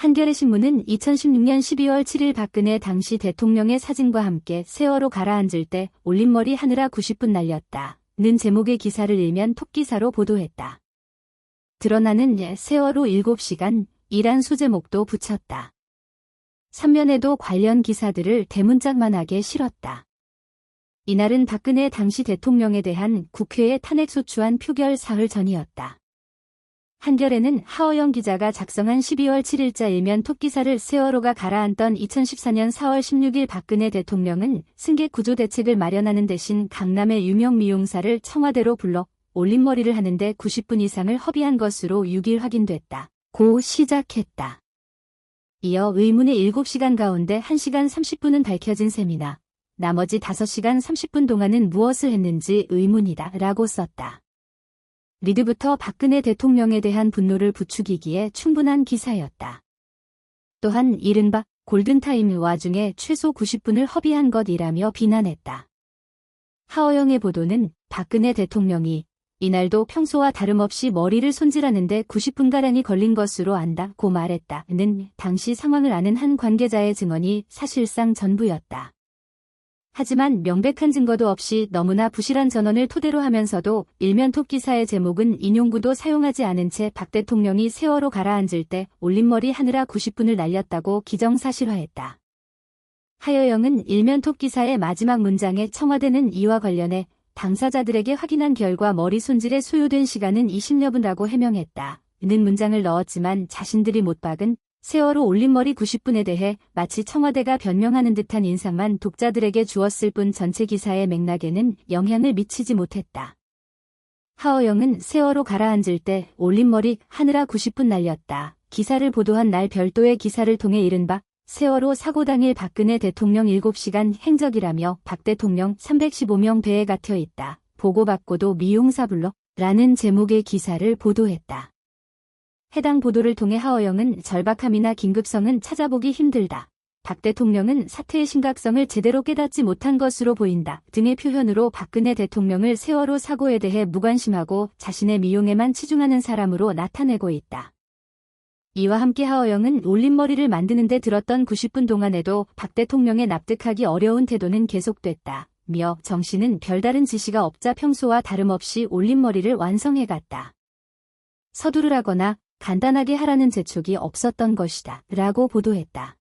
한겨레 신문은 2016년 12월 7일 박근혜 당시 대통령의 사진과 함께 세월호 가라앉을 때 올림머리 하느라 90분 날렸다 는 제목의 기사를 일면 톱기사로 보도했다. 드러나는 세월호 7시간 이란 소제목도 붙였다. 3면에도 관련 기사들을 대문짝만하게 실었다. 이날은 박근혜 당시 대통령에 대한 국회의 탄핵소추안 표결 사흘 전이었다. 한겨레는 하어영 기자가 작성한 12월 7일자 일면 톱기사를 세월호가 가라앉던 2014년 4월 16일 박근혜 대통령은 승객 구조 대책을 마련하는 대신 강남의 유명 미용사를 청와대로 불러 올림머리를 하는데 90분 이상을 허비한 것으로 6일 확인됐다. 고 시작했다. 이어 의문의 7시간 가운데 1시간 30분은 밝혀진 셈이나 나머지 5시간 30분 동안은 무엇을 했는지 의문이다 라고 썼다. 리드부터 박근혜 대통령에 대한 분노를 부추기기에 충분한 기사였다. 또한 이른바 골든타임 와중에 최소 90분을 허비한 것이라며 비난했다. 하어영의 보도는 박근혜 대통령이 이날도 평소와 다름없이 머리를 손질하는데 90분가량이 걸린 것으로 안다고 말했다는 당시 상황을 아는 한 관계자의 증언이 사실상 전부였다. 하지만 명백한 증거도 없이 너무나 부실한 전언을 토대로 하면서도 일면 톱 기사의 제목은 인용구도 사용하지 않은 채 박 대통령이 세월호 가라앉을 때 올림머리 하느라 90분을 날렸다고 기정사실화했다. 하여영은 일면 톱 기사의 마지막 문장에 청와대는 이와 관련해 당사자들에게 확인한 결과 머리 손질에 소요된 시간은 20여 분이라고 해명했다. 는 문장을 넣었지만 자신들이 못 박은 세월호 올림머리 90분에 대해 마치 청와대가 변명하는 듯한 인상만 독자들에게 주었을 뿐 전체 기사의 맥락에는 영향을 미치지 못했다. 하어영은 세월호 가라앉을 때 올림머리 하느라 90분 날렸다. 기사를 보도한 날 별도의 기사를 통해 이른바 세월호 사고 당일 박근혜 대통령 7시간 행적이라며 박 대통령 315명 배에 갇혀 있다. 보고받고도 미용사 불러 라는 제목의 기사를 보도했다. 해당 보도를 통해 하어영은 절박함이나 긴급성은 찾아보기 힘들다. 박 대통령은 사태의 심각성을 제대로 깨닫지 못한 것으로 보인다 등의 표현으로 박근혜 대통령을 세월호 사고에 대해 무관심하고 자신의 미용에만 치중하는 사람으로 나타내고 있다. 이와 함께 하어영은 올림머리를 만드는 데 들었던 90분 동안에도 박 대통령의 납득하기 어려운 태도는 계속됐다. 며 정씨는 별다른 지시가 없자 평소와 다름없이 올림머리를 완성해갔다. 서두르라거나 간단하게 하라는 재촉이 없었던 것이다 라고 보도했다.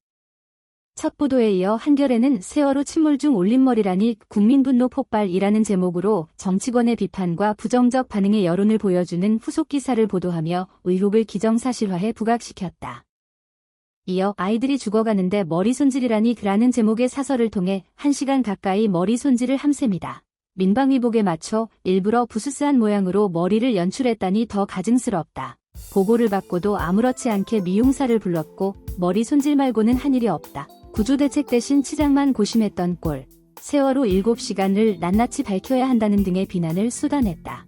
첫 보도에 이어 한겨레는 세월호 침몰 중 올림머리라니 국민분노 폭발이라는 제목으로 정치권의 비판과 부정적 반응의 여론을 보여주는 후속 기사를 보도하며 의혹을 기정사실화해 부각시켰다. 이어 아이들이 죽어가는데 머리 손질이라니 라는 제목의 사설을 통해 1시간 가까이 머리 손질을 함 셈이다. 민방위복에 맞춰 일부러 부스스한 모양으로 머리를 연출했다니 더 가증스럽다. 보고를 받고도 아무렇지 않게 미용사를 불렀고 머리 손질 말고는 한 일이 없다. 구조대책 대신 치장만 고심했던 꼴. 세월호 7시간을 낱낱이 밝혀야 한다는 등의 비난을 쏟아냈다.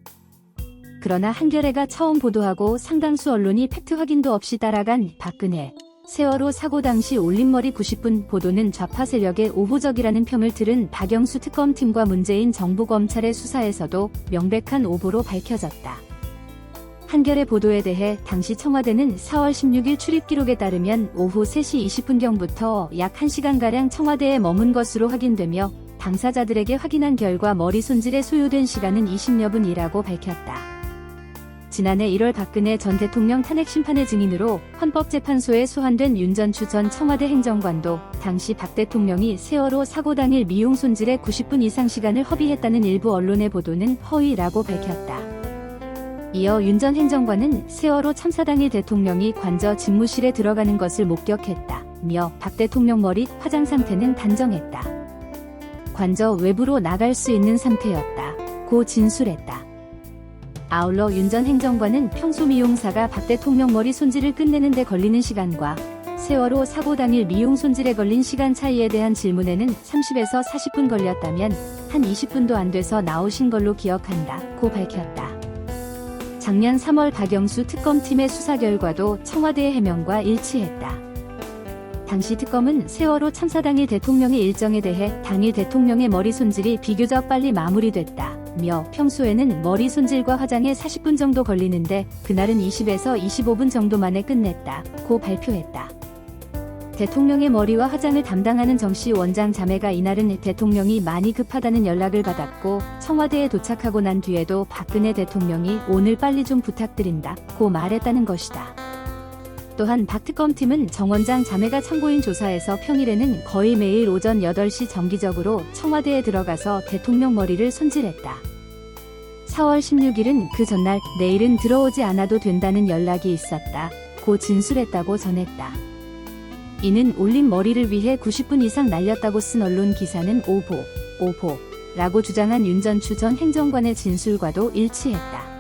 그러나 한겨레가 처음 보도하고 상당수 언론이 팩트 확인도 없이 따라간 박근혜 세월호 사고 당시 올림머리 90분 보도는 좌파 세력의 오보적이라는 평을 들은 박영수 특검팀과 문재인 정부 검찰의 수사에서도 명백한 오보로 밝혀졌다. 한겨레 보도에 대해 당시 청와대는 4월 16일 출입 기록에 따르면 오후 3시 20분경부터 약 1시간가량 청와대에 머문 것으로 확인되며 당사자들에게 확인한 결과 머리 손질에 소요된 시간은 20여 분이라고 밝혔다. 지난해 1월 박근혜 전 대통령 탄핵 심판의 증인으로 헌법재판소에 소환된 윤전추 전 청와대 행정관도 당시 박 대통령이 세월호 사고 당일 미용 손질에 90분 이상 시간을 허비했다는 일부 언론의 보도는 허위라고 밝혔다. 이어 윤 전 행정관은 세월호 참사 당일 대통령이 관저 집무실에 들어가는 것을 목격했다며 박 대통령 머리 화장 상태는 단정했다. 관저 외부로 나갈 수 있는 상태였다고 진술했다. 아울러 윤 전 행정관은 평소 미용사가 박 대통령 머리 손질을 끝내는 데 걸리는 시간과 세월호 사고 당일 미용 손질에 걸린 시간 차이에 대한 질문에는 30에서 40분 걸렸다면 한 20분도 안 돼서 나오신 걸로 기억한다고 밝혔다. 작년 3월 박영수 특검팀의 수사 결과도 청와대의 해명과 일치했다. 당시 특검은 세월호 참사 당일 대통령의 일정에 대해 당일 대통령의 머리 손질이 비교적 빨리 마무리됐다며 평소에는 머리 손질과 화장에 40분 정도 걸리는데 그날은 20에서 25분 정도 만에 끝냈다고 발표했다. 대통령의 머리와 화장을 담당하는 정씨 원장 자매가 이날은 대통령이 많이 급하다는 연락을 받았고 청와대에 도착하고 난 뒤에도 박근혜 대통령이 오늘 빨리 좀 부탁드린다고 말했다는 것이다. 또한 박 특검팀은 정 원장 자매가 참고인 조사에서 평일에는 거의 매일 오전 8시 정기적으로 청와대에 들어가서 대통령 머리를 손질했다. 4월 16일은 그 전날 내일은 들어오지 않아도 된다는 연락이 있었다. 고 진술했다고 전했다. 이는 올린 머리를 위해 90분 이상 날렸다고 쓴 언론 기사는 오보라고 주장한 윤 전추 전 행정관의 진술과도 일치했다.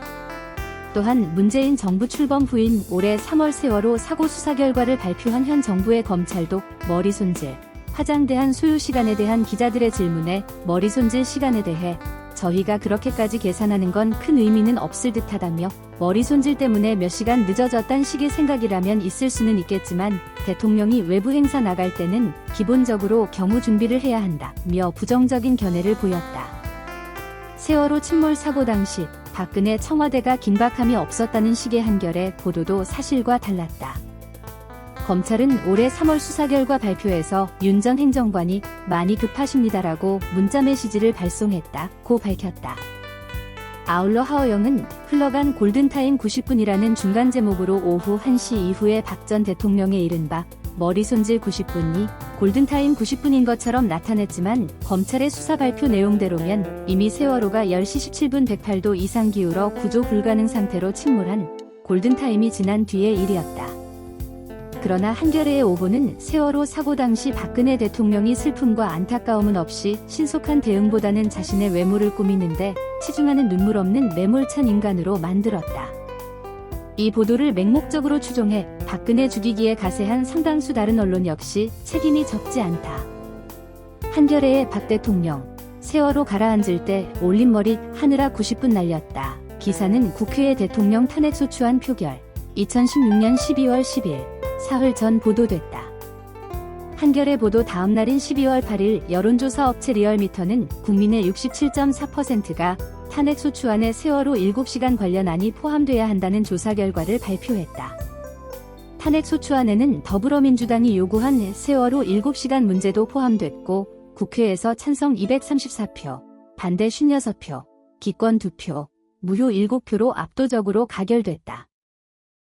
또한 문재인 정부 출범 후인 올해 3월 세월호 사고 수사 결과를 발표한 현 정부의 검찰도 머리 손질, 화장 대한 소요 시간에 대한 기자들의 질문에 머리 손질 시간에 대해 저희가 그렇게까지 계산하는 건 큰 의미는 없을 듯하다며 머리 손질 때문에 몇 시간 늦어졌단 식의 생각이라면 있을 수는 있겠지만 대통령이 외부 행사 나갈 때는 기본적으로 경우 준비를 해야 한다며 부정적인 견해를 보였다. 세월호 침몰 사고 당시 박근혜 청와대가 긴박함이 없었다는 식의 한겨레 보도도 사실과 달랐다. 검찰은 올해 3월 수사 결과 발표에서 윤 전 행정관이 많이 급하십니다라고 문자 메시지를 발송했다고 밝혔다. 아울러 하어영은 흘러간 골든타임 90분이라는 중간 제목으로 오후 1시 이후에 박 전 대통령의 이른바 머리 손질 90분이 골든타임 90분인 것처럼 나타냈지만 검찰의 수사 발표 내용대로면 이미 세월호가 10시 17분 108도 이상 기울어 구조 불가능 상태로 침몰한 골든타임이 지난 뒤의 일이었다. 그러나 한겨레의 오보는 세월호 사고 당시 박근혜 대통령이 슬픔과 안타까움은 없이 신속한 대응보다는 자신의 외모를 꾸미는데 치중하는 눈물 없는 매몰찬 인간으로 만들었다. 이 보도를 맹목적으로 추종해 박근혜 죽이기에 가세한 상당수 다른 언론 역시 책임이 적지 않다. 한겨레의 박 대통령, 세월호 가라앉을 때 올린 머리 하느라 90분 날렸다. 기사는 국회의 대통령 탄핵소추안 표결 2016년 12월 10일 사흘 전 보도됐다. 한겨레 보도 다음 날인 12월 8일 여론조사 업체 리얼미터는 국민의 67.4%가 탄핵소추안에 세월호 7시간 관련안이 포함돼야 한다는 조사 결과를 발표했다. 탄핵소추안에는 더불어민주당이 요구한 세월호 7시간 문제도 포함됐고 국회에서 찬성 234표, 반대 56표, 기권 2표, 무효 7표로 압도적으로 가결됐다.